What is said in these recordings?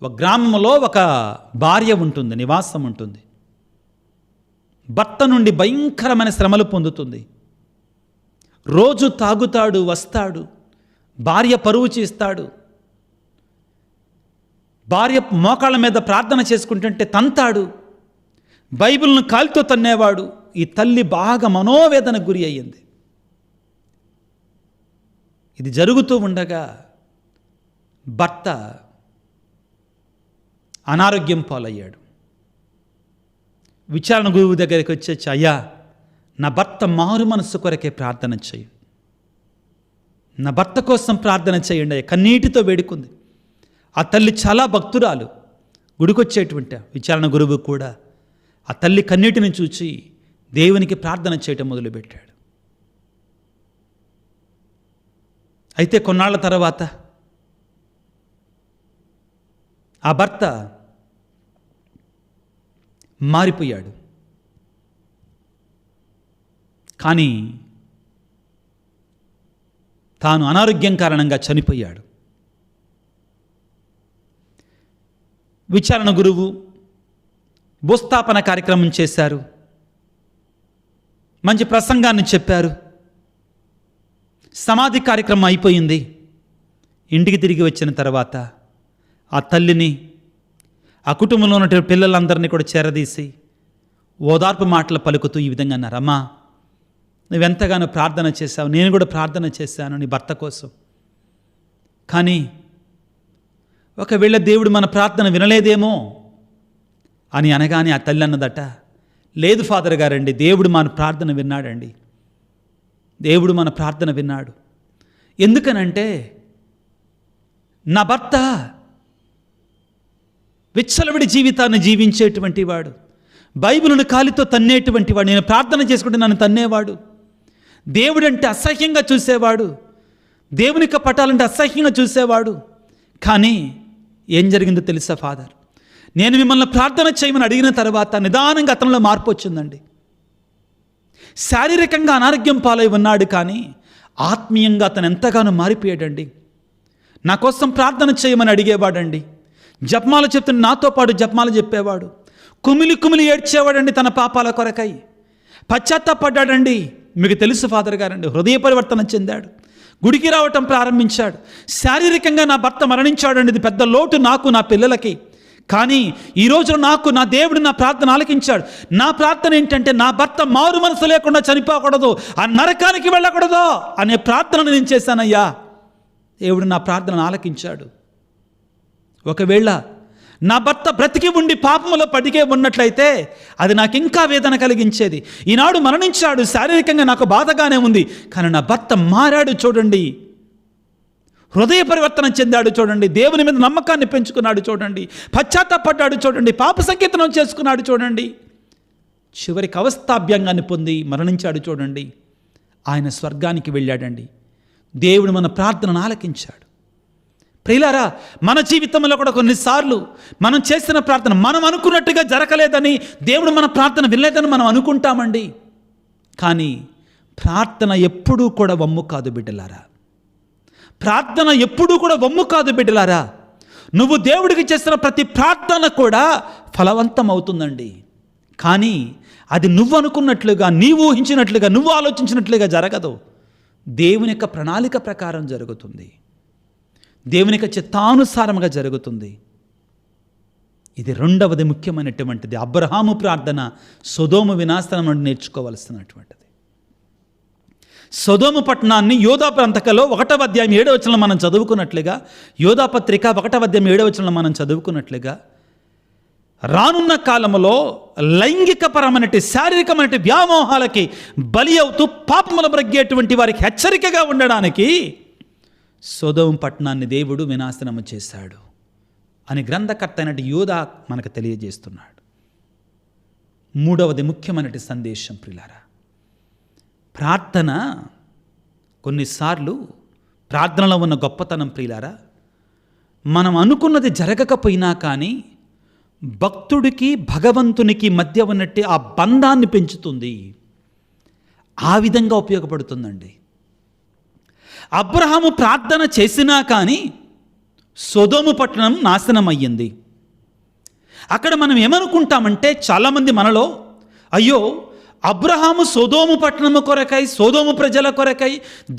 ఒక గ్రామంలో ఒక భార్య ఉంటుంది, నివాసం ఉంటుంది. భర్త నుండి భయంకరమైన శ్రమలు పొందుతుంది. రోజు తాగుతాడు, వస్తాడు, భార్య పరువు చేస్తాడు. భార్య మోకాళ్ళ మీద ప్రార్థన చేసుకుంటుంటే తంతాడు, బైబిల్ను కాలితో తన్నేవాడు. ఈ తల్లి బాగా మనోవేదనకు గురి అయ్యింది. ఇది జరుగుతూ ఉండగా భర్త అనారోగ్యం పాలయ్యాడు. విచారణ గురువు దగ్గరికి వచ్చేసి, అయ్యా, నా భర్త మారు మనస్సు కొరకే ప్రార్థన చేయండి, నా భర్త కోసం ప్రార్థన చేయండి అయ్యా, కన్నీటితో వేడుకుంది. ఆ తల్లి చాలా భక్తురాలు, గుడికొచ్చేటువంటి విచారణ గురువు కూడా ఆ తల్లి కన్నీటిని చూచి దేవునికి ప్రార్థన చేయటం మొదలుపెట్టాడు. అయితే కొన్నాళ్ల తర్వాత ఆ భర్త మారిపోయాడు. కానీ తాను అనారోగ్యం కారణంగా చనిపోయాడు. విచారణ గురువు భూస్థాపన కార్యక్రమం చేశారు, మంచి ప్రసంగాన్ని చెప్పారు. సమాధి కార్యక్రమం అయిపోయింది. ఇంటికి తిరిగి వచ్చిన తర్వాత ఆ తల్లిని, ఆ కుటుంబంలో ఉన్నటువంటి పిల్లలందరినీ కూడా చేరదీసి ఓదార్పు మాటలు పలుకుతూ ఈ విధంగా అన్నారు, అమ్మా, నువ్వెంతగానో ప్రార్థన చేశావు, నేను కూడా ప్రార్థన చేశాను నీ భర్త కోసం. కానీ ఒకవేళ దేవుడు మన ప్రార్థన వినలేదేమో అని అనగానే ఆ తల్లి అన్నదట, లేదు ఫాదర్ గారండి, దేవుడు మన ప్రార్థన విన్నాడండి, దేవుడు మన ప్రార్థన విన్నాడు. ఎందుకనంటే నా భర్త విచ్చలవిడి జీవితాన్ని జీవించేటువంటి వాడు, బైబిలును కాలితో తన్నేటువంటి వాడు, నేను ప్రార్థన చేసుకుంటే నన్ను తన్నేవాడు, దేవుడంటే అసహ్యంగా చూసేవాడు, దేవునికి పటాలంటే అసహ్యంగా చూసేవాడు. కానీ ఏం జరిగిందో తెలుసా ఫాదర్, నేను మిమ్మల్ని ప్రార్థన చేయమని అడిగిన తర్వాత నిదానంగా అతనిలో మార్పు వచ్చిందండి. శారీరకంగా అనారోగ్యం పాలై ఉన్నాడు, కానీ ఆత్మీయంగా అతను ఎంతగానో మారిపోయాడండి. నా కోసం ప్రార్థన చేయమని అడిగేవాడండి, జపమాల చెప్తున్న నాతో పాటు జపమాల చెప్పేవాడు, కుమిలి కుమిలి ఏడ్చేవాడండి తన పాపాల కొరకై, పశ్చాత్తాపడ్డాడండి. మీకు తెలుసు ఫాదర్ గారండి, హృదయ పరివర్తన చెందాడు, గుడికి రావటం ప్రారంభించాడు. శారీరకంగా నా భర్త మరణించాడండి, ఇది పెద్ద లోటు నాకు, నా పిల్లలకి. కానీ ఈరోజు నాకు నా దేవుడు నా ప్రార్థన ఆలకించాడు. నా ప్రార్థన ఏంటంటే నా భర్త మారు మనసు లేకుండా చనిపోకూడదు, ఆ నరకానికి వెళ్ళకూడదు అనే ప్రార్థనను నేను చేశానయ్యా. దేవుడు నా ప్రార్థనను ఆలకించాడు. ఒకవేళ నా భర్త బ్రతికి ఉండి పాపములో పడిగే ఉన్నట్లయితే అది నాకు ఇంకా వేదన కలిగించేది. ఈనాడు మరణించాడు, శారీరకంగా నాకు బాధగానే ఉంది, కానీ నా భర్త మారాడు చూడండి, హృదయ పరివర్తన చెందాడు చూడండి, దేవుని మీద నమ్మకాన్ని పెంచుకున్నాడు చూడండి, పశ్చాత్తాపడ్డాడు చూడండి, పాప సంకీర్తనం చేసుకున్నాడు చూడండి, చివరికి అవస్థాభ్యంగాన్ని పొంది మరణించాడు చూడండి. ఆయన స్వర్గానికి వెళ్ళాడండి. దేవుడు మన ప్రార్థనను ఆలకించాడు. ప్రియులారా, మన జీవితంలో కూడా కొన్నిసార్లు మనం చేసిన ప్రార్థన మనం అనుకున్నట్టుగా జరగలేదని, దేవుడు మన ప్రార్థన వినలేదని మనం అనుకుంటామండి. కానీ ప్రార్థన ఎప్పుడూ కూడా వమ్ము కాదు బిడ్డలారా, ప్రార్థన ఎప్పుడూ కూడా వమ్ము కాదు బిడ్డలారా. నువ్వు దేవుడికి చేసిన ప్రతి ప్రార్థన కూడా ఫలవంతం అవుతుందండి. కానీ అది నువ్వు అనుకున్నట్లుగా, నీవు ఊహించినట్లుగా, నువ్వు ఆలోచించినట్లుగా జరగదు. దేవుని యొక్క ప్రణాళిక ప్రకారం జరుగుతుంది, దేవుని యొక్క చిత్తానుసారంగా జరుగుతుంది. ఇది రెండవది ముఖ్యమైనటువంటిది. అబ్రహాము ప్రార్థన సొదోము వినాశనం నుండి నేర్చుకోవలసినటువంటిది. సొదోము పట్టణాన్ని యోధా ప్రాంతకలో 1వ అధ్యాయం 7వ వచనంలో మనం చదువుకున్నట్లుగా, యోధా పత్రిక 1వ అధ్యాయం 7వ వచనంలో మనం చదువుకున్నట్లుగా, రానున్న కాలంలో లైంగికపరమైన శారీరకమైన వ్యామోహాలకి బలి అవుతూ పాపములు బ్రగ్గేటువంటి వారికి హెచ్చరికగా ఉండడానికి సొదోము పట్టణాన్ని దేవుడు వినాశనము చేశాడు అని గ్రంథకర్త అయినట్టు యోధా మనకు తెలియజేస్తున్నాడు. మూడవది ముఖ్యమైన సందేశం ప్రియులారా, ప్రార్థన కొన్నిసార్లు ప్రార్థనలో ఉన్న గొప్పతనం ప్రియులారా, మనం అనుకున్నది జరగకపోయినా కానీ భక్తుడికి భగవంతునికి మధ్య ఉన్నట్టు ఆ బంధాన్ని పెంచుతుంది, ఆ విధంగా ఉపయోగపడుతుందండి. అబ్రహాము ప్రార్థన చేసినా కానీ సొదొమ పట్టణం నాశనం అయ్యింది. అక్కడ మనం ఏమనుకుంటామంటే, చాలామంది మనలో, అయ్యో అబ్రహాము సొదొమ పట్టణము కొరకై, సొదొమ ప్రజల కొరకై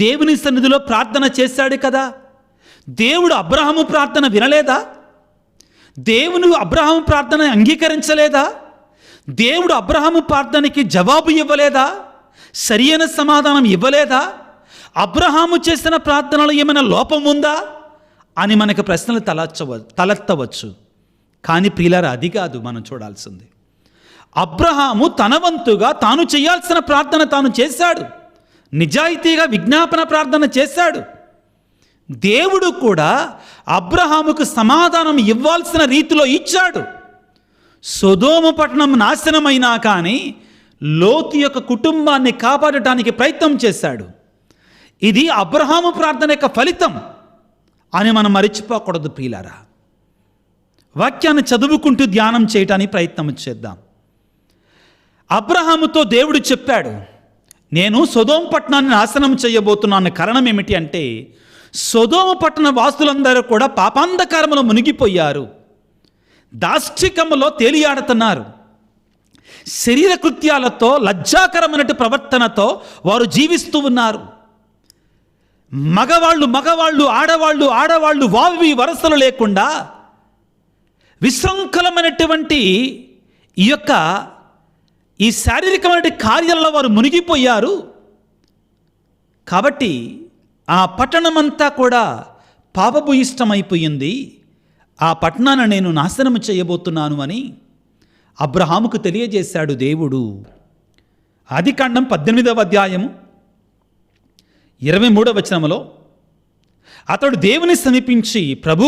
దేవుని సన్నిధిలో ప్రార్థన చేశాడు కదా, దేవుడు అబ్రహాము ప్రార్థన వినలేదా? దేవుని అబ్రహాము ప్రార్థన అంగీకరించలేదా? దేవుడు అబ్రహాము ప్రార్థనకి జవాబు ఇవ్వలేదా? సరియైన సమాధానం ఇవ్వలేదా? అబ్రహాము చేసిన ప్రార్థనలో ఏమైనా లోపం ఉందా అని మనకు ప్రశ్నలు తలెత్తవచ్చు. కానీ ప్రియులారా, అది కాదు మనం చూడాల్సింది. అబ్రహాము తన వంతుగా తాను చేయాల్సిన ప్రార్థన తాను చేశాడు. నిజాయితీగా విజ్ఞాపన ప్రార్థన చేశాడు. దేవుడు కూడా అబ్రహాముకు సమాధానం ఇవ్వాల్సిన రీతిలో ఇచ్చాడు. సొదొమ పట్టణం నాశనమైనా కానీ లోతు యొక్క కుటుంబాన్ని కాపాడటానికి ప్రయత్నం చేశాడు. ఇది అబ్రహాము ప్రార్థన యొక్క ఫలితం అని మనం మరిచిపోకూడదు ప్రియులారా. వాక్యాన్ని చదువుకుంటూ ధ్యానం చేయటానికి ప్రయత్నం చేద్దాం. అబ్రహాముతో దేవుడు చెప్పాడు, నేను సొదొమ పట్టణాన్ని నాశనం చేయబోతున్నాను. కారణం ఏమిటి అంటే, సొదొమ పట్టణ వాసులందరూ కూడా పాపాంధకారములో మునిగిపోయారు, దాష్టికములో తేలియాడుతున్నారు, శరీర కృత్యాలతో లజ్జాకరమైన ప్రవర్తనతో వారు జీవిస్తూ ఉన్నారు. మగవాళ్ళు ఆడవాళ్ళు వావి వరసలు లేకుండా విశృంఖలమైనటువంటి ఈ శారీరకమైన కార్యాలలో వారు మునిగిపోయారు. కాబట్టి ఆ పట్టణమంతా కూడా పాపభూయిష్టమైపోయింది. ఆ పట్టణాన్ని నేను నాశనం చేయబోతున్నాను అని అబ్రహాముకు తెలియజేశాడు దేవుడు. ఆదికాండం 18వ అధ్యాయము 23వ వచనములో అతడు దేవుని సమీపించి, ప్రభు,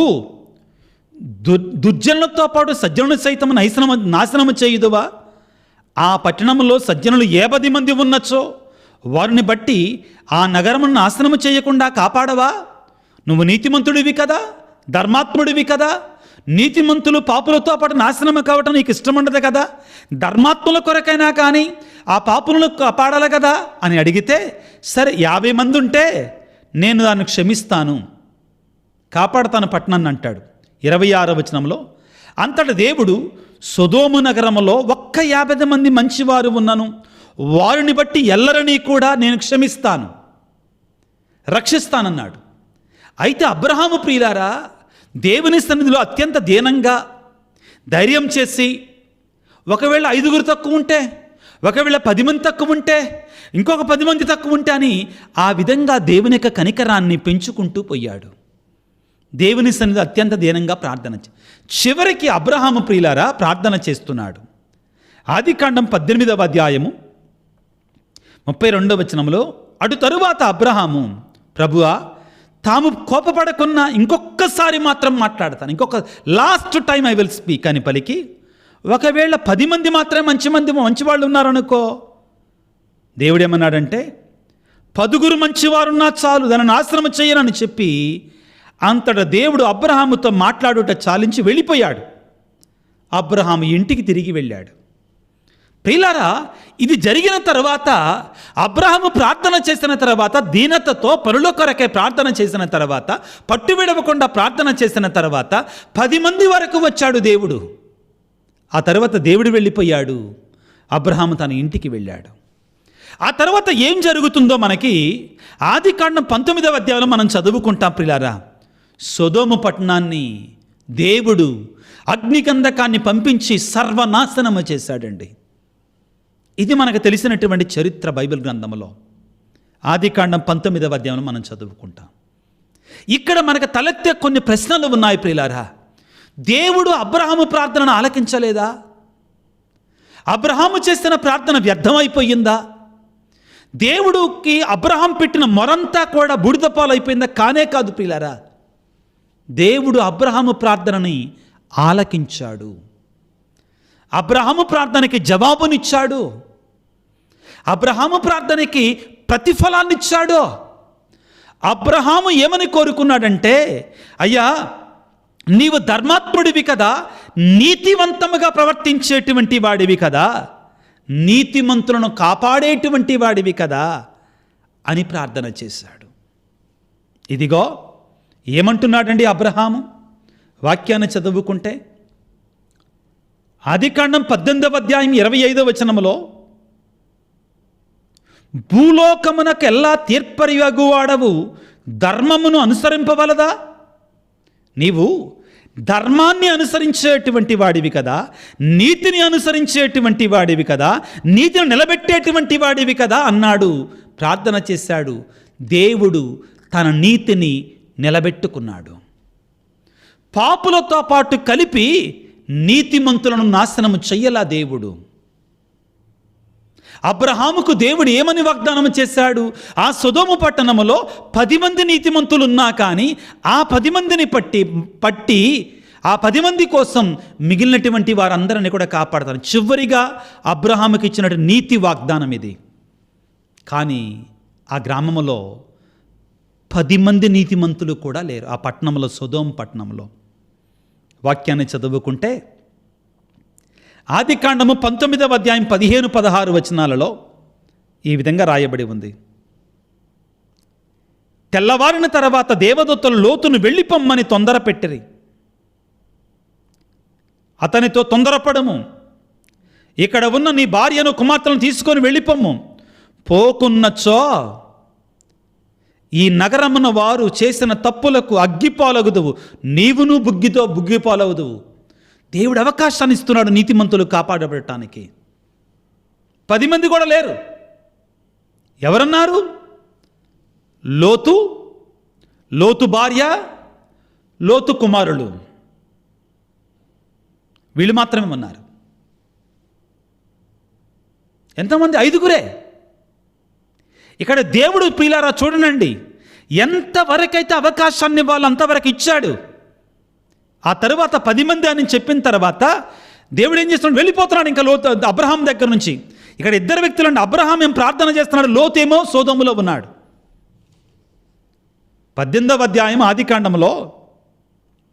దుర్జనులతో పాటు సజ్జనులు సైతం నాశనము చేయుదువా? ఆ పట్టణంలో సజ్జనులు 50 మంది ఉన్నచో వారిని బట్టి ఆ నగరమును నాశనము చేయకుండా కాపాడవా? నువ్వు నీతిమంతుడివి కదా, ధర్మాత్ముడివి కదా. నీతిమంతులు పాపులతో పాటు నాశనము కావటం నీకు ఇష్టముండదు కదా. ధర్మాత్ముల కొరకైనా కానీ ఆ పాపులను కాపాడాలి కదా అని అడిగితే, సరే 50 మంది ఉంటే నేను దాన్ని క్షమిస్తాను, కాపాడతాను పట్టణాన్ని అంటాడు. 26వ వచనంలో, అంతట దేవుడు సొదొమ నగరములో 50 మంది మంచివారు ఉన్నను, వారిని బట్టి ఎల్లరినీ కూడా నేను క్షమిస్తాను, రక్షిస్తానన్నాడు. అయితే అబ్రహాము ప్రియులారా, దేవుని సన్నిధిలో అత్యంత దీనంగా ధైర్యం చేసి, ఒకవేళ 5 తక్కువ ఉంటే, ఒకవేళ 10 మంది తక్కువ ఉంటే, ఇంకొక 10 మంది తక్కువ ఉంటే అని ఆ విధంగా దేవుని యొక్క కనికరాన్ని పెంచుకుంటూ పోయాడు. దేవుని సన్నిధి అత్యంత దీనంగా ప్రార్థన చివరికి అబ్రహాము ప్రియులారా ప్రార్థన చేస్తున్నాడు. ఆదికాండం 18వ అధ్యాయము 32వ వచనంలో, అటు తరువాత అబ్రహాము, ప్రభువా, తాము కోపపడకున్నా ఇంకొకసారి మాత్రం మాట్లాడతాను, ఇంకొక last time I will speak అని పలికి, ఒకవేళ 10 మంది మాత్రమే మంచివాళ్ళు ఉన్నారనుకో, దేవుడేమన్నాడంటే, 10 మంచివారున్నా చాలు, దాన్ని నాశనం చేయనని చెప్పి అంతటా దేవుడు అబ్రహాముతో మాట్లాడుట చాలించి వెళ్ళిపోయాడు. అబ్రహాము ఇంటికి తిరిగి వెళ్ళాడు. ప్రియులారా, ఇది జరిగిన తర్వాత, అబ్రహాము ప్రార్థన చేసిన తర్వాత, దీనతతో పరుల కొరకే ప్రార్థన చేసిన తర్వాత, పట్టువిడవకుండా ప్రార్థన చేసిన తర్వాత 10 మంది వరకు వచ్చాడు దేవుడు. ఆ తర్వాత దేవుడు వెళ్ళిపోయాడు, అబ్రహాము తన ఇంటికి వెళ్ళాడు. ఆ తర్వాత ఏం జరుగుతుందో మనకి ఆదికాండం 19వ అధ్యాయంలో మనం చదువుకుంటాం ప్రియులారా. సొదొమ పట్టణాన్ని దేవుడు అగ్నిగంధకాన్ని పంపించి సర్వనాశనము చేశాడండి. ఇది మనకు తెలిసినటువంటి చరిత్ర బైబిల్ గ్రంథంలో. ఆదికాండం 19వ అధ్యాయంలో మనం చదువుకుంటాం. ఇక్కడ మనకు తలెత్తే కొన్ని ప్రశ్నలు ఉన్నాయి ప్రియులారా. దేవుడు అబ్రహాము ప్రార్థనను ఆలకించలేదా? అబ్రహాము చేసిన ప్రార్థన వ్యర్థమైపోయిందా? దేవుడికి అబ్రహాం పెట్టిన మొరంతా కూడా బూడిద పాలైపోయిందా? కానే కాదు ప్రియులారా. దేవుడు అబ్రహాము ప్రార్థనని ఆలకించాడు, అబ్రహాము ప్రార్థనకి జవాబునిచ్చాడు, అబ్రహాము ప్రార్థనకి ప్రతిఫలాన్నిచ్చాడు. అబ్రహాము ఏమని కోరుకున్నాడంటే, అయ్యా, నీవు ధర్మాత్ముడివి కదా, నీతివంతముగా ప్రవర్తించేటువంటి వాడివి కదా, నీతిమంతులను కాపాడేటువంటి వాడివి కదా అని ప్రార్థన చేశాడు. ఇదిగో ఏమంటున్నాడండి అబ్రహాము, వాక్యాన్ని చదువుకుంటే ఆదికాండం 18వ అధ్యాయం 25వ వచనములో, భూలోకమునకెల్లా తీర్పరియగువాడవు ధర్మమును అనుసరింపవలదా? నీవు ధర్మాన్ని అనుసరించేటువంటి వాడివి కదా, నీతిని అనుసరించేటువంటి వాడివి కదా, నీతిని నిలబెట్టేటువంటి వాడివి కదా అన్నాడు. ప్రార్థన చేశాడు. దేవుడు తన నీతిని నిలబెట్టుకున్నాడు. పాపులతో పాటు కలిపి నీతిమంతులను నాశనము చెయ్యలా దేవుడు. అబ్రహాముకు దేవుడు ఏమని వాగ్దానం చేశాడు? ఆ సొదొమ పట్టణములో 10 మంది నీతిమంతులు ఉన్నా కానీ ఆ 10 మందిని పట్టి ఆ 10 మంది కోసం మిగిలినటువంటి వారందరినీ కూడా కాపాడతారు. చివరిగా అబ్రహాముకి ఇచ్చినటువంటి నీతి వాగ్దానం ఇది. కానీ ఆ గ్రామంలో 10 మంది నీతిమంతులు కూడా లేరు. ఆ పట్టణంలో, సొదొమ పట్టణంలో. వాక్యాన్ని చదువుకుంటే ఆదికాండము 19వ అధ్యాయం 15-16 వచనాలలో ఈ విధంగా రాయబడి ఉంది. తెల్లవారిన తర్వాత దేవదూతలు లోతును వెళ్ళిపొమ్మని తొందర పెట్టిరి. అతనితో, తొందరపడము, ఇక్కడ ఉన్న నీ భార్యను కుమార్తెను తీసుకొని వెళ్ళిపొమ్ము. పోకున్నచో ఈ నగరమున వారు చేసిన తప్పులకు అగ్గిపాలగుదువు, నీవును బుగ్గిపాలవుదువు. దేవుడు అవకాశాన్ని ఇస్తున్నాడు నీతిమంతులు కాపాడబడటానికి. 10 మంది కూడా లేరు. ఎవరన్నారు? లోతు భార్య, లోతు కుమారులు, వీళ్ళు మాత్రమే ఉన్నారు. ఎంతమంది? 5గురే. ఇక్కడ దేవుడు ప్రియులారా చూడనండి, ఎంతవరకైతే అవకాశాన్ని ఇవ్వాలో అంతవరకు ఇచ్చాడు. ఆ తరువాత 10 మంది అని చెప్పిన తర్వాత దేవుడు ఏం చేస్తున్నాడు? వెళ్ళిపోతున్నాడు ఇంకా లోతు అబ్రహాం దగ్గర నుంచి. ఇక్కడ 2 వ్యక్తులు అండి. అబ్రహాం ఏం ప్రార్థన చేస్తున్నాడు, లోతు ఏమో సొదొమలో ఉన్నాడు. 18వ అధ్యాయం ఆదికాండంలో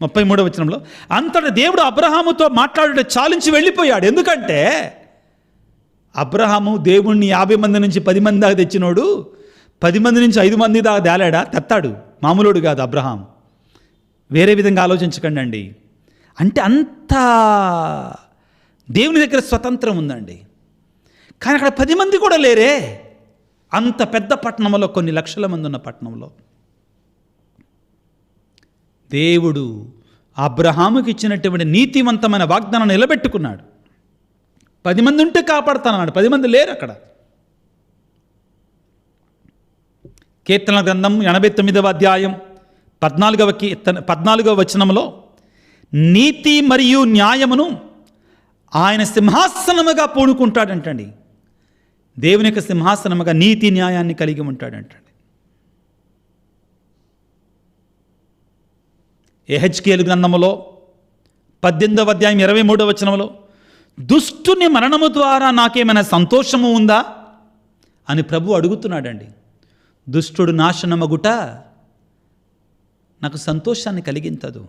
33వ వచనంలో, అంతటా దేవుడు అబ్రహాముతో మాట్లాడుట చాలించి వెళ్ళిపోయాడు. ఎందుకంటే అబ్రహాము దేవుణ్ణి 50 మంది నుంచి 10 మంది దాకా తెచ్చినోడు, 10 మంది నుంచి 5 మంది దాకా తేలాడా? తెత్తాడు. మామూలుడు కాదు అబ్రహాం. వేరే విధంగా ఆలోచించకండి అండి. అంటే అంత దేవుని దగ్గర స్వతంత్రం ఉందండి. కానీ అక్కడ 10 మంది కూడా లేరే. అంత పెద్ద పట్టణంలో, కొన్ని లక్షల మంది ఉన్న పట్టణంలో దేవుడు అబ్రహాముకి ఇచ్చినటువంటి నీతివంతమైన వాగ్దానం నిలబెట్టుకున్నాడు. 10 మంది ఉంటే కాపాడుతానన్నాడు. 10 మంది లేరు అక్కడ. కీర్తనల గ్రంథం 89వ అధ్యాయం 14వ వచనంలో, నీతి మరియు న్యాయమును ఆయన సింహాసనముగా పూనుకుంటాడంటండి. దేవుని యొక్క సింహాసనముగా నీతి న్యాయాన్ని కలిగి ఉంటాడంటండి. యెహెజ్కేలు గ్రంథములో 18వ అధ్యాయం 23వ వచనంలో, దుష్టుని మరణము ద్వారా నాకేమైనా సంతోషము ఉందా అని ప్రభు అడుగుతున్నాడండి. దుష్టుడు నాశనమగుట నాకు సంతోషాన్ని కలిగించదు.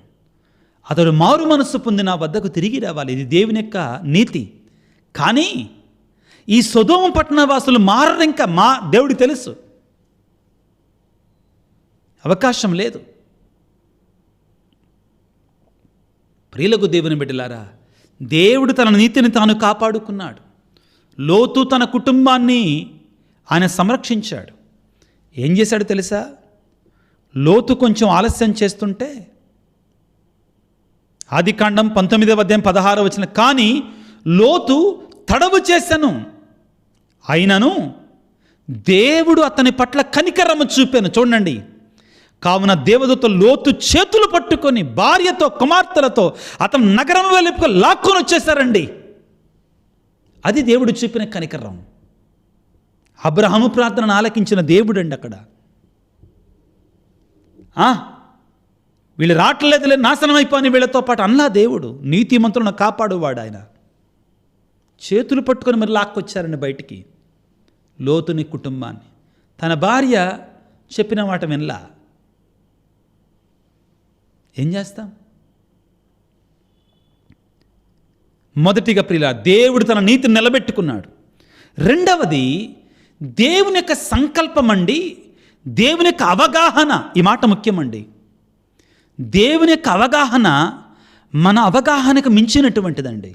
అతడు మారు మనస్సు పొంది నా వద్దకు తిరిగి రావాలి. ఇది దేవుని యొక్క నీతి. కానీ ఈ సొదొమ పట్టణవాసులు మారరు. ఇంకా దేవుడికి తెలుసు, అవకాశం లేదు. ప్రియులకు దేవుని బిడ్డలారా, దేవుడు తన నీతిని తాను కాపాడుకున్నాడు. లోతు తన కుటుంబాన్ని ఆయన సంరక్షించాడు. ఏం చేశాడు తెలుసా? లోతు కొంచెం ఆలస్యం చేస్తుంటే, ఆదికాండం 19వ అధ్యాయం 16వ వచనం, కానీ లోతు తడవు చేశాను, అయినను దేవుడు అతని పట్ల కనికరము చూపాను. చూడండి, కావున దేవదూత లోతు చేతులు పట్టుకొని భార్యతో కుమార్తెలతో అతను నగరం వైపుకు లాక్కొని వచ్చేసారండి. అది దేవుడు చూపిన కనికరం. అబ్రహాము ప్రార్థనను ఆలకించిన దేవుడు అండి. అక్కడ వీళ్ళు రావట్లేదులే, నాశనం అయిపోయి వీళ్ళతో పాటు అన్నా దేవుడు నీతిమంతులను కాపాడువాడు. ఆయన చేతులు పట్టుకొని మరి లాక్కొచ్చారండి బయటికి లోతుని కుటుంబాన్ని. తన భార్య చెప్పిన మాట వినలా. ఏం చేస్తాం? మొదటిగా ప్రియుల, దేవుడు తన నీతిని నిలబెట్టుకున్నాడు. రెండవది, దేవుని యొక్క సంకల్పం అండి, దేవుని యొక్క అవగాహన. ఈ మాట ముఖ్యమండి. దేవుని యొక్క అవగాహన మన అవగాహనకు మించినటువంటిదండి.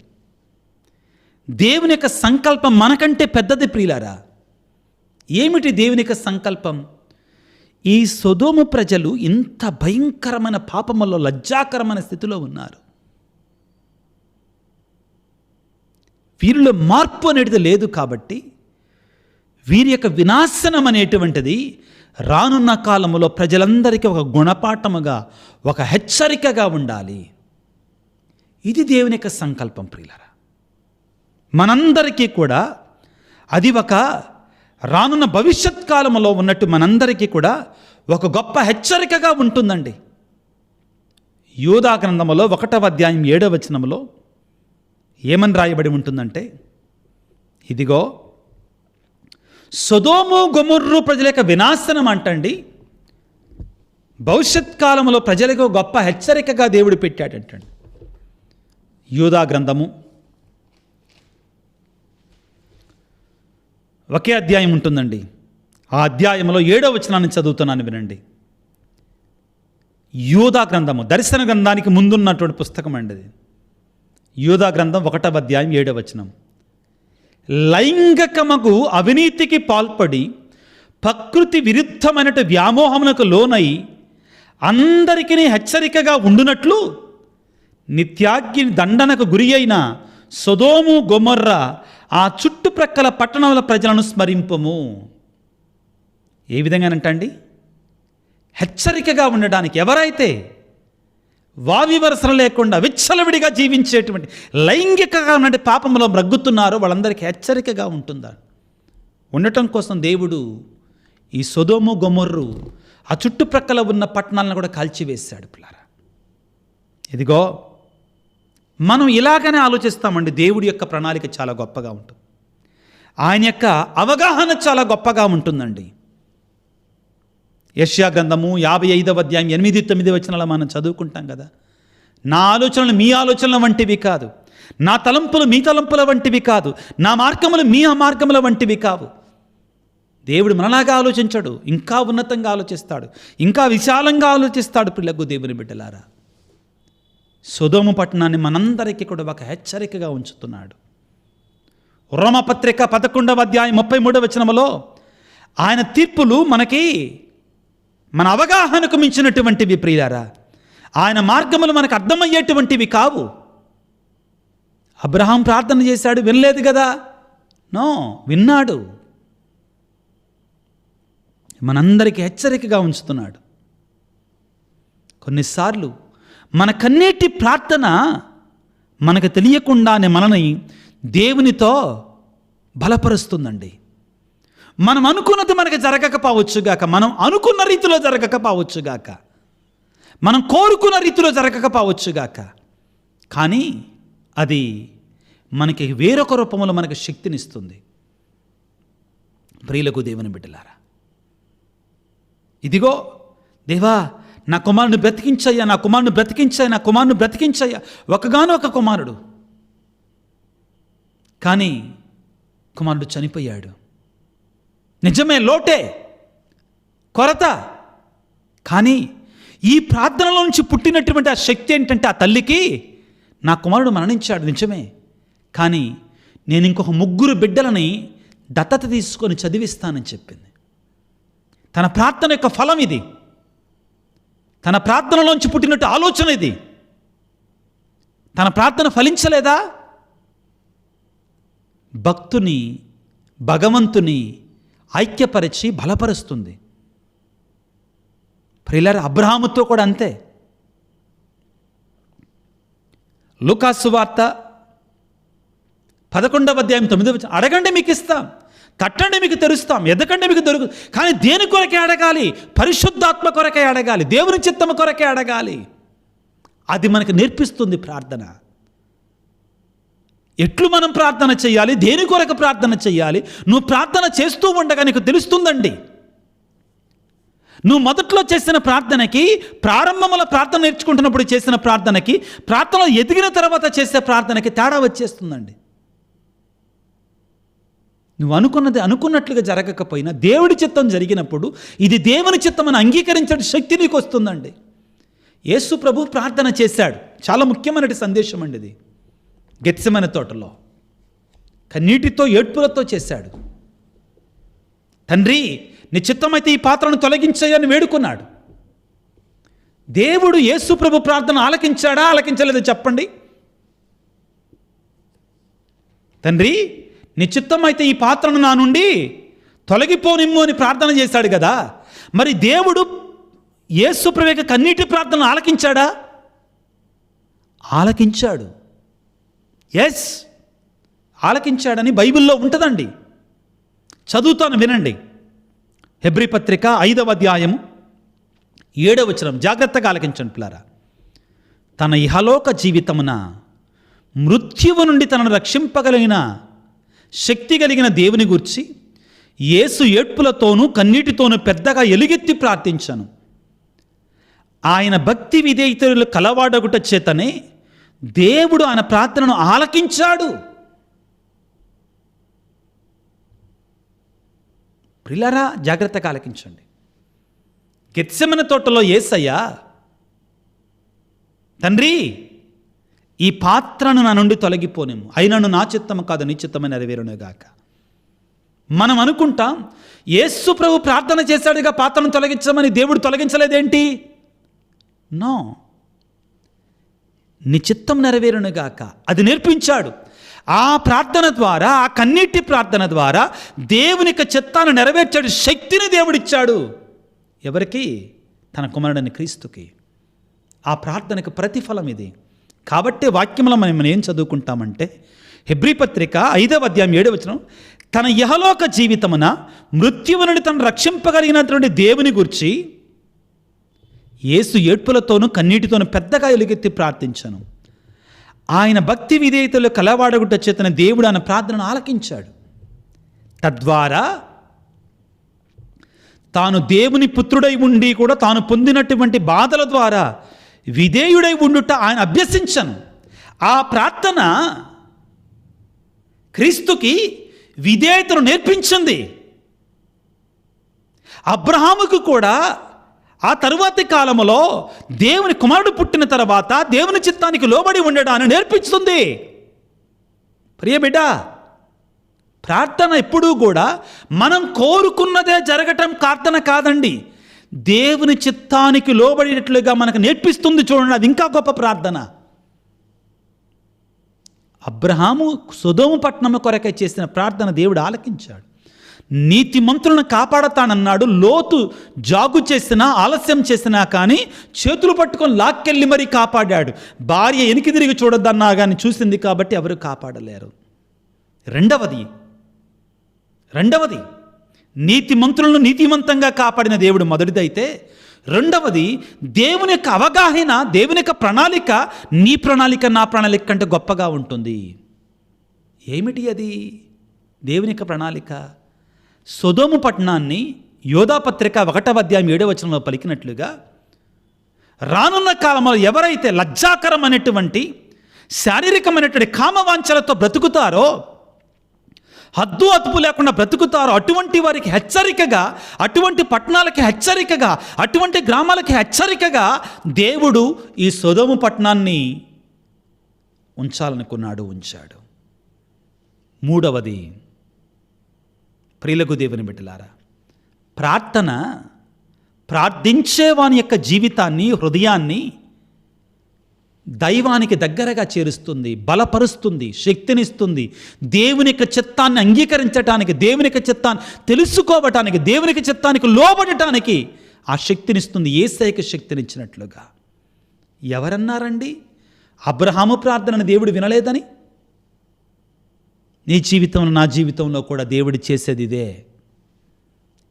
దేవుని యొక్క సంకల్పం మనకంటే పెద్దది ప్రియులారా. ఏమిటి దేవుని యొక్క సంకల్పం? ఈ సొదొమ ప్రజలు ఇంత భయంకరమైన పాపములో, లజ్జాకరమైన స్థితిలో ఉన్నారు. వీరిలో మార్పు అనేది లేదు కాబట్టి వీరి యొక్క వినాశనం అనేటువంటిది రానున్న కాలంలో ప్రజలందరికీ ఒక గుణపాఠముగా, ఒక హెచ్చరికగా ఉండాలి. ఇది దేవుని యొక్క సంకల్పం ప్రియులారా. మనందరికీ కూడా అది ఒక రానున్న భవిష్యత్ కాలంలో ఉన్నట్టు మనందరికీ కూడా ఒక గొప్ప హెచ్చరికగా ఉంటుందండి. యోధా గ్రంథములో 1వ అధ్యాయం 7వ వచనములో ఏమని రాయబడి ఉంటుందంటే, ఇదిగో సొదొమ గొమొర్రా ప్రజల యొక్క వినాశనం అంటండి భవిష్యత్ కాలంలో ప్రజలకు గొప్ప హెచ్చరికగా దేవుడు పెట్టాడంటండి. యోధా గ్రంథము ఒకే అధ్యాయం ఉంటుందండి. ఆ అధ్యాయంలో 7వ వచనాన్ని చదువుతున్నాను, వినండి. యోధా గ్రంథము దర్శన గ్రంథానికి ముందున్నటువంటి పుస్తకం అండి అది. యోధా గ్రంథం 1వ అధ్యాయం 7వ వచనం. లైంగికమగు అవినీతికి పాల్పడి ప్రకృతి విరుద్ధమైన వ్యామోహమునకు లోనై అందరికీ హెచ్చరికగా ఉండునట్లు నిత్యాగ్ని దండనకు గురి అయిన సొదొమ గొమొర్రా ఆ చుట్టుప్రక్కల పట్టణముల ప్రజలను స్మరింపము. ఏ విధంగానంటండి? హెచ్చరికగా ఉండడానికి. ఎవరైతే వావివరసలు లేకుండా విచ్చలవిడిగా జీవించేటువంటి లైంగికంగా ఉన్న పాపంలో మ్రగ్గుతున్నారో వాళ్ళందరికీ హెచ్చరికగా ఉంటుందా ఉండటం కోసం దేవుడు ఈ సొదొమ గొమొర్రా ఆ చుట్టుప్రక్కల ఉన్న పట్టణాలను కూడా కాల్చివేశాడు పిల్లారా. ఇదిగో మనం ఇలాగనే ఆలోచిస్తామండి. దేవుడి యొక్క ప్రణాళిక చాలా గొప్పగా ఉంటుంది. ఆయన యొక్క అవగాహన చాలా గొప్పగా ఉంటుందండి. యెషయా గ్రంథము 55వ అధ్యాయం 8-9 వచనాలు మనం చదువుకుంటాం కదా. నా ఆలోచనలు మీ ఆలోచనల వంటివి కాదు, నా తలంపులు మీ తలంపుల వంటివి కాదు, నా మార్గములు మీ మార్గముల వంటివి కావు. దేవుడు మనలాగా ఆలోచించడు, ఇంకా ఉన్నతంగా ఆలోచిస్తాడు, ఇంకా విశాలంగా ఆలోచిస్తాడు. పిల్లకు దేవుని బిడ్డలారా, సొదొమ పట్టణాన్ని మనందరికీ కూడా ఒక హెచ్చరికగా ఉంచుతున్నాడు. రోమపత్రిక 11వ అధ్యాయం 33వ వచనములో ఆయన తీర్పులు మనకి మన అవగాహనకు మించినటువంటివి ప్రియులారా. ఆయన మార్గములు మనకు అర్థమయ్యేటువంటివి కావు. అబ్రహాం ప్రార్థన చేశాడు, వినలేదు కదా? నో, విన్నాడు. మనందరికీ హెచ్చరికగా ఉంచుతున్నాడు. కొన్నిసార్లు మన కన్నీటి ప్రార్థన మనకు తెలియకుండానే మనని దేవునితో బలపరుస్తుందండి. మనం అనుకున్నది మనకు జరగకపోవచ్చుగాక, మనం అనుకున్న రీతిలో జరగకపోవచ్చుగాక, మనం కోరుకున్న రీతిలో జరగకపోవచ్చుగాక, కానీ అది మనకి వేరొక రూపంలో మనకు శక్తినిస్తుంది. ప్రియులకు దేవుని బిడ్డలారా, ఇదిగో దేవా నా కుమారుని బ్రతికించయ్యా, నా కుమారుని బ్రతికించయ్యా, నా కుమారుని బ్రతికించయ్యా. ఒకగానొక కుమారుడు, కానీ కుమారుడు చనిపోయాడు. నిజమే, లోటే, కొరత. కానీ ఈ ప్రార్థనలో నుంచి పుట్టినటువంటి ఆ శక్తి ఏంటంటే, ఆ తల్లికి నా కుమారుడు మరణించాడు నిజమే, కానీ నేను ఇంకొక 3 బిడ్డలని దత్తత తీసుకొని చదివిస్తానని చెప్పింది. తన ప్రార్థన యొక్క ఫలం ఇది. తన ప్రార్థనలోంచి పుట్టినట్టు ఆలోచన ఇది. తన ప్రార్థన ఫలించలేదా? భక్తుని భగవంతుని ఐక్యపరిచి బలపరుస్తుంది. ప్రియులారా, అబ్రహాముతో కూడా అంతే. లూకా సువార్త 11వ అధ్యాయం 9వ వచనం, అడగండి మీకు ఇస్తాం, తట్టండి మీకు తెరుస్తాం, ఎదకండి మీకు దొరుకు. కానీ దేని కొరకే అడగాలి? పరిశుద్ధాత్మ కొరకే అడగాలి, దేవుని చిత్తము కొరకే అడగాలి. అది మనకు నేర్పిస్తుంది ప్రార్థన. ఎట్లు మనం ప్రార్థన చేయాలి, దేని కొరకు ప్రార్థన చేయాలి, నువ్వు ప్రార్థన చేస్తూ ఉండగా నీకు తెలుస్తుందండి. నువ్వు మొదట్లో చేసిన ప్రార్థనకి, ప్రారంభంలో ప్రార్థన నేర్చుకుంటున్నప్పుడు చేసిన ప్రార్థనకి, ప్రార్థనలో ఎదిగిన తర్వాత చేసే ప్రార్థనకి తేడా వచ్చేస్తుందండి. నువ్వు అనుకున్నది అనుకున్నట్లుగా జరగకపోయినా దేవుడి చిత్తం జరిగినప్పుడు ఇది దేవుని చిత్తం అని అంగీకరించే శక్తి నీకు వస్తుందండి. యేసు ప్రభు ప్రార్థన చేశాడు. చాలా ముఖ్యమైన సందేశం అండి ఇది. గెత్సెమనే తోటలో కన్నీటితో ఏడ్పులతో చేశాడు. తండ్రి, నీ చిత్తమైతే ఈ పాత్రను తొలగించని వేడుకున్నాడు. దేవుడు యేసు ప్రభు ప్రార్థన ఆలకించాడా, ఆలకించలేదో చెప్పండి. తండ్రి, నీ చిత్తమైతే ఈ పాత్రను నా నుండి తొలగిపోనిమ్ము అని ప్రార్థన చేశాడు కదా. మరి దేవుడు యేసు ప్రభు యొక్క కన్నీటి ప్రార్థన ఆలకించాడా? ఆలకించాడు. ఎస్, ఆలకించాడని బైబిల్లో ఉంటుందండి. చదువుతాను, వినండి. హెబ్రీ పత్రిక 5వ అధ్యాయము 7వ వచనం జాగ్రత్తగా ఆలకించండి పిల్లారా. తన ఇహలోక జీవితమున మృత్యువు నుండి తనను రక్షింపగలిగిన శక్తి కలిగిన దేవుని గూర్చి యేసు ఏడ్పులతోనూ కన్నీటితోనూ పెద్దగా ఎలుగెత్తి ప్రార్థించాను. ఆయన భక్తి విధేయతలు కలవాడగుట చేతనే దేవుడు ఆయన ప్రార్థనను ఆలకించాడు. ప్రియులారా, జాగ్రత్తగా ఆలకించండి. గెత్సెమనే తోటలో యేసయ్య, తండ్రి, ఈ పాత్రను నా నుండి తొలగిపోనేము, అయినను నా చిత్తము కాదు నీ చిత్తమని నెరవేరునుగాక. మనం అనుకుంటాం యేసు ప్రభు ప్రార్థన చేశాడుగా పాత్రను తొలగించమని, దేవుడు తొలగించలేదేంటి? నో, నీ చిత్తం నెరవేరునుగాక అది నేర్పించాడు. ఆ ప్రార్థన ద్వారా, ఆ కన్నీటి ప్రార్థన ద్వారా దేవుని యొక్క చిత్తాన్ని నెరవేర్చాడు. శక్తిని దేవుడిచ్చాడు. ఎవరికి? తన కుమారుడైన క్రీస్తుకి. ఆ ప్రార్థనకు ప్రతిఫలం ఇది. కాబట్టి వాక్యంలో మనం ఏం చదువుకుంటామంటే, హెబ్రీ పత్రిక 5వ అధ్యాయం 7వ వచనం, తన ఇహలోక జీవితమున మృత్యువు నుండి తను రక్షింపగలిగినటువంటి దేవుని గురించి యేసు ఏడ్పులతోనూ కన్నీటితోనూ పెద్దగా ఎలుగెత్తి ప్రార్థించాను. ఆయన భక్తి విధేయతలు కలవాడగుట చేతన దేవుడు ఆయన ప్రార్థనను ఆలకించాడు. తద్వారా తాను దేవుని పుత్రుడై ఉండి కూడా తాను పొందినటువంటి బాధల ద్వారా విధేయుడై ఉండుట ఆయన అభ్యసించను. ఆ ప్రార్థన క్రీస్తుకి విధేయతను నేర్పించింది. అబ్రహాముకు కూడా ఆ తరువాతి కాలంలో దేవుని కుమారుడు పుట్టిన తర్వాత దేవుని చిత్తానికి లోబడి ఉండడాన్ని నేర్పిస్తుంది. ప్రియ బిడ్డ, ప్రార్థన ఎప్పుడూ కూడా మనం కోరుకున్నదే జరగటం ప్రార్థన కాదండి. దేవుని చిత్తానికి లోబడినట్లుగా మనకు నేర్పిస్తుంది. చూడండి, అది ఇంకా గొప్ప ప్రార్థన. అబ్రహాము సొదొమ పట్టణము కొరకై చేసిన ప్రార్థన దేవుడు ఆలకించాడు. నీతిమంతులను కాపాడతానన్నాడు. లోతు జాగు చేసినా, ఆలస్యం చేసినా కానీ చేతులు పట్టుకొని లాక్కెళ్ళి మరీ కాపాడాడు. భార్య వెనక్కి తిరిగి చూడొద్దన్నా కానీ చూసింది కాబట్టి ఎవరు కాపాడలేరు. రెండవది నీతిమంతులను నీతిమంతంగా కాపాడిన దేవుడు మొదటిదైతే, రెండవది దేవుని యొక్క అవగాహన, దేవుని యొక్క ప్రణాళిక నీ ప్రణాళిక నా ప్రణాళిక కంటే గొప్పగా ఉంటుంది. ఏమిటి అది? దేవుని యొక్క ప్రణాళిక. సొదొమ పట్టణాన్ని యోధా పత్రిక 1వ అధ్యాయం 7వ వచనంలో పలికినట్లుగా, రానున్న కాలంలో ఎవరైతే లజ్జాకరమైనటువంటి శారీరకమైనటువంటి కామవాంఛలతో బ్రతుకుతారో, హద్దు అదుపు లేకుండా బ్రతుకుతారో, అటువంటి వారికి హెచ్చరికగా, అటువంటి పట్టణాలకి హెచ్చరికగా, అటువంటి గ్రామాలకి హెచ్చరికగా దేవుడు ఈ సొదొమ పట్టణాన్ని ఉంచాలనుకున్నాడు, ఉంచాడు. మూడవది, ప్రియులకు దేవుని బిడ్డలారా, ప్రార్థించే వాని యొక్క జీవితాన్ని, హృదయాన్ని దైవానికి దగ్గరగా చేరుస్తుంది, బలపరుస్తుంది, శక్తినిస్తుంది. దేవుని యొక్క చిత్తాన్ని అంగీకరించటానికి, దేవుని యొక్క చిత్తాన్ని తెలుసుకోవటానికి, దేవుని యొక్క చిత్తానికి లోబడటానికి ఆ శక్తినిస్తుంది. యేసయ్యకి శక్తినిచ్చినట్లుగా. ఎవరన్నారండి అబ్రహాము ప్రార్థనను దేవుడు వినలేదని? నీ జీవితంలో, నా జీవితంలో కూడా దేవుడు చేసేది ఇదే.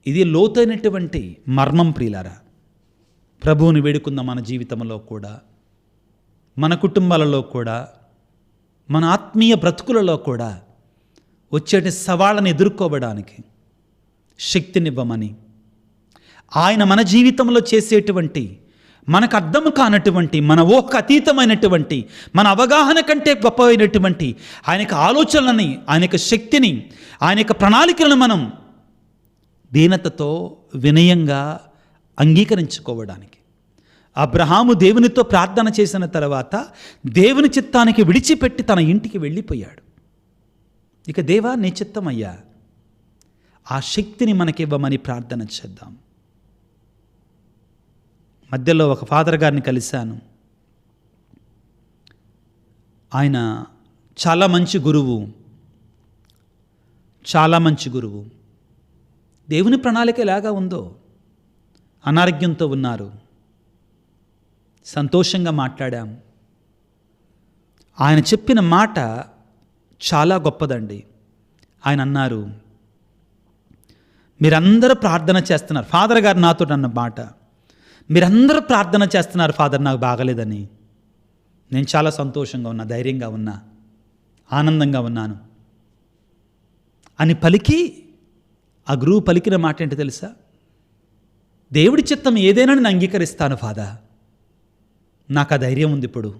ఇది లోతైనటువంటి మర్మం. ప్రియులారా, ప్రభువుని వేడుకుందాం. మన జీవితంలో కూడా, మన కుటుంబాలలో కూడా, మన ఆత్మీయ బ్రతుకులలో కూడా వచ్చేటి సవాళ్ళను ఎదుర్కోవడానికి శక్తినివ్వమని, ఆయన మన జీవితంలో చేసేటువంటి, మనకు అర్థం కానటువంటి, మన ఊహకు అతీతమైనటువంటి, మన అవగాహన కంటే గొప్పమైనటువంటి ఆయన యొక్క ఆలోచనలని, ఆయన యొక్క శక్తిని, ఆయన యొక్క ప్రణాళికలను మనం దీనతతో, వినయంగా అంగీకరించుకోవడానికి, అబ్రహాము దేవునితో ప్రార్థన చేసిన తర్వాత దేవుని చిత్తానికి విడిచిపెట్టి తన ఇంటికి వెళ్ళిపోయాడు. ఇక దేవా నీ చిత్తమయ్యా, ఆ శక్తిని మనకివ్వమని ప్రార్థన చేద్దాం. మధ్యలో ఒక ఫాదర్ గారిని కలిశాను. ఆయన చాలా మంచి గురువు. దేవుని ప్రణాళిక ఎలాగా ఉందో. అనారోగ్యంతో ఉన్నారు. సంతోషంగా మాట్లాడాం. ఆయన చెప్పిన మాట చాలా గొప్పదండి. ఆయన అన్నారు, మీరందరూ ప్రార్థన చేస్తున్నారు. ఫాదర్ గారు నాతో అన్న మాట, మీరందరూ ప్రార్థన చేస్తున్నారు ఫాదర్ నాకు బాగలేదని. నేను చాలా సంతోషంగా ఉన్నా, ధైర్యంగా ఉన్నా, ఆనందంగా ఉన్నాను అని పలికి, ఆ గురువు పలికిన మాట ఏంటో తెలుసా? దేవుడి చిత్తం ఏదైనా నేను అంగీకరిస్తాను ఫాదర్, నాకు ఆ ధైర్యం ఉంది ఇప్పుడు.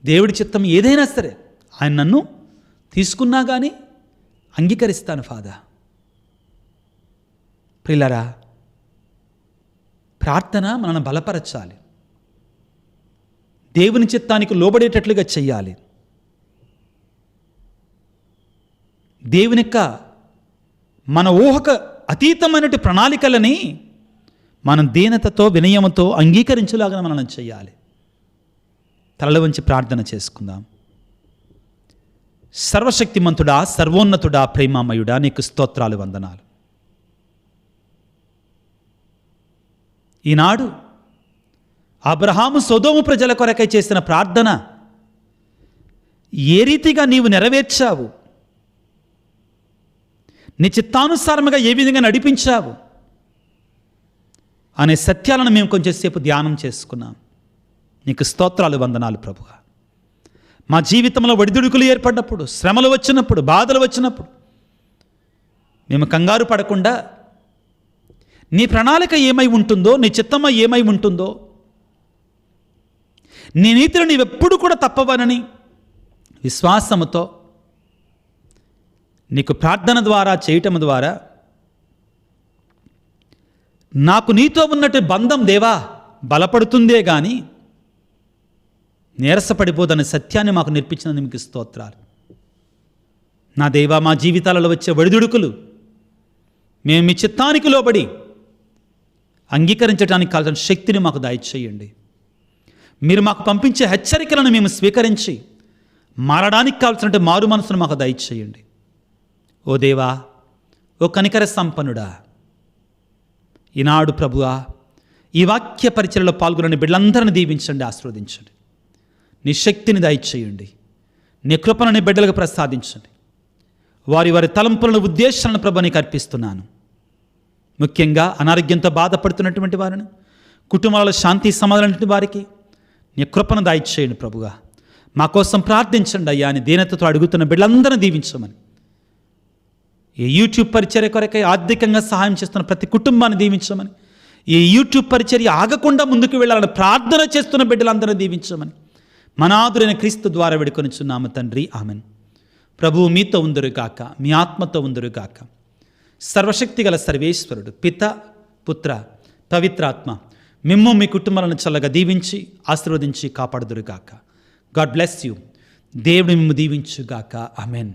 దేవుడి చిత్తం ఏదైనా సరే ఆయన నన్ను తీసుకున్నా కానీ అంగీకరిస్తాను ఫాదర్. ప్రియులారా, ప్రార్థన మనల్ని బలపరచాలి, దేవుని చిత్తానికి లోబడేటట్లుగా చెయ్యాలి. దేవుని యొక్క మన ఊహకు అతీతమైనటువంటి ప్రణాళికలని మనం దీనతతో వినయముతో అంగీకరించేలాగా మనం చేయాలి. తలలు వంచి ప్రార్థన చేసుకుందాం. సర్వశక్తిమంతుడా, సర్వోన్నతుడా, ప్రేమామయుడా, నీకు స్తోత్రాలు, వందనాలు. ఈనాడు అబ్రహాము సొదోము ప్రజల కొరకై చేసిన ప్రార్థన ఏ రీతిగా నీవు నెరవేర్చావు, నీ చిత్తానుసారముగా ఏ విధంగా నడిపించావు అనే సత్యాలను మేము కొంచెంసేపు ధ్యానం చేసుకున్నాం. నీకు స్తోత్రాలు, వందనాలు ప్రభువా. మా జీవితంలో ఒడిదుడుకులు ఏర్పడినప్పుడు, శ్రమలు వచ్చినప్పుడు, బాధలు వచ్చినప్పుడు మేము కంగారు పడకుండా నీ ప్రణాళిక ఏమై ఉంటుందో, నీ చిత్తమ ఏమై ఉంటుందో, నీ నీతిని నీవెప్పుడు కూడా తప్పవనని విశ్వాసముతో నీకు ప్రార్థన ద్వారా చేయటం ద్వారా నాకు నీతో ఉన్నట్టు బంధం దేవా బలపడుతుందే కానీ నీరసపడిపోదనే సత్యాన్ని మాకు నేర్పించినందుకు మీకు స్తోత్రాలు. నా దేవా, మా జీవితాలలో వచ్చే ఒడిదుడుకులు మేము మీ చిత్తానికి లోబడి అంగీకరించడానికి కావాల్సిన శక్తిని మాకు దయచేయండి. మీరు మాకు పంపించే హెచ్చరికలను మేము స్వీకరించి మారడానికి కావాల్సిన మారు మనసును మాకు దయచేయండి. ఓ దేవా, ఓ కనికర సంపన్నుడా, ఈనాడు ప్రభువా ఈ వాక్య పరిచర్యలో పాల్గొనని బిడ్డలందరినీ దీవించండి, ఆశీర్వదించండి. నీ శక్తిని దయచేయండి, నీ కృపను నీ బిడ్డలకు ప్రసాదించండి. వారి వారి తలంపులను, ఉద్దేశాలను ప్రభు నీకు అర్పిస్తున్నాను. ముఖ్యంగా అనారోగ్యంతో బాధపడుతున్నటువంటి వారిని, కుటుంబాలలో శాంతి సమాధానం వారికి నీ కృపను దయచేయండి ప్రభుగా. మా కోసం ప్రార్థించండి అయ్యా అని దీనతతో అడుగుతున్న బిడ్డలందరినీ దీవించమని, ఈ యూట్యూబ్ పరిచర్య కొరకై ఆర్థికంగా సహాయం చేస్తున్న ప్రతి కుటుంబాన్ని దీవించమని, ఈ యూట్యూబ్ పరిచర్య ఆగకుండా ముందుకు వెళ్ళాలని ప్రార్థన చేస్తున్న బిడ్డలందరినీ దీవించమని మనాదురైన క్రీస్తు ద్వారా వేడుకొనిచున్నాము తండ్రి, ఆమెన్. ప్రభువు మీతో ఉందురుగాక, మీ ఆత్మతో ఉందురుగాక. సర్వశక్తిగల సర్వేశ్వరుడు పిత, పుత్ర, పవిత్రాత్మ మిమ్ము మీ కుటుంబాలను చల్లగా దీవించి ఆశీర్వదించి కాపాడుదురుగాక. God bless you. దేవుడు మిమ్ము దీవించుగాక. ఆమెన్.